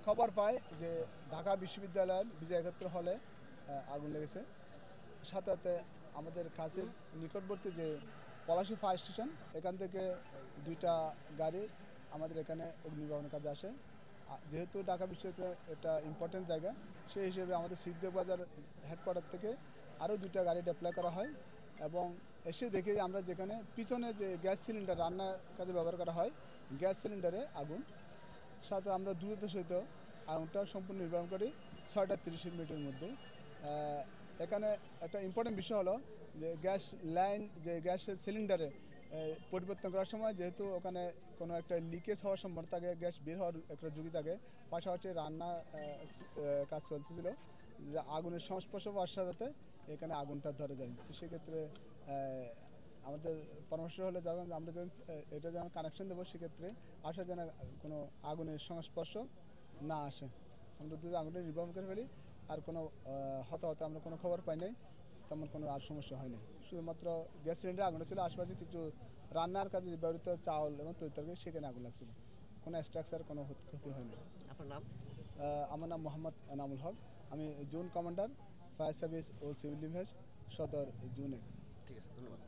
খবর পাই যে ঢাকা বিশ্ববিদ্যালয়ের বিজয় একাত্তর হলে আগুন লেগেছে। সাথে সাথে আমাদের কাছের নিকটবর্তী যে পলাশী ফায়ার স্টেশন, এখান থেকে 2টা গাড়ি আমাদের এখানে অগ্নি নির্বাপনের কাজে আসে। যেহেতু ঢাকা বিশ্ববিদ্যালয় একটা ইম্পর্টেন্ট জায়গা, সেই হিসেবে আমাদের সিদ্দিকবাজার হেডকোয়ার্টার থেকে আরও 2টা গাড়ি ডিপ্লয় করা হয় এবং এসে দেখে আমরা যেখানে পিছনে যে গ্যাস সিলিন্ডার রান্নার কাজে ব্যবহার করা হয়, গ্যাস সিলিন্ডারে আগুন। সাথে আমরা দ্রুততার সহিত আগুনটা সম্পূর্ণ নির্বাপন করি 6টা 30 মিনিটের মধ্যে। এখানে একটা ইম্পর্টেন্ট বিষয় হলো যে গ্যাস লাইন, যে গ্যাসের সিলিন্ডারে পরিবর্তন করার সময় যেহেতু ওখানে কোনো একটা লিকেজ হওয়ার সম্ভাবনা থাকে, গ্যাস বের হওয়ার একটা ঝুঁকি থাকে, পাশাপাশি রান্না কাজ চলতেছিল, আগুনের সংস্পর্শ হওয়ার সাথে এখানে আগুনটা ধরে যায়। তো সেক্ষেত্রে আমাদের পরামর্শ হলে যখন আমরা যখন এটা যেন কানেকশন দেবো, সেক্ষেত্রে আসা যেন কোনো আগুনের সংস্পর্শ না আসে। আমরা যদি আগুনটা নির্বাপন করে ফেলি, আর কোনো হতাহত আমরা কোনো খবর পাই নাই, তেমন কোনো আর সমস্যা হয় নাই। শুধুমাত্র গ্যাস সিলিন্ডার আগুন ছিল, আশেপাশে কিছু রান্নার কাজে ব্যবহৃত চাউল এবং তরকারি সেখানে আগুন লাগছিল। কোনো স্ট্রাকচার, কোনো ক্ষতি হয়নি। আপনার নাম? আমার নাম মোহাম্মদ এনামুল হক। আমি জোন কমান্ডার, ফায়ার সার্ভিস ও সিভিল ডিফেন্স, সদর জোন 1। ঠিক আছে, ধন্যবাদ।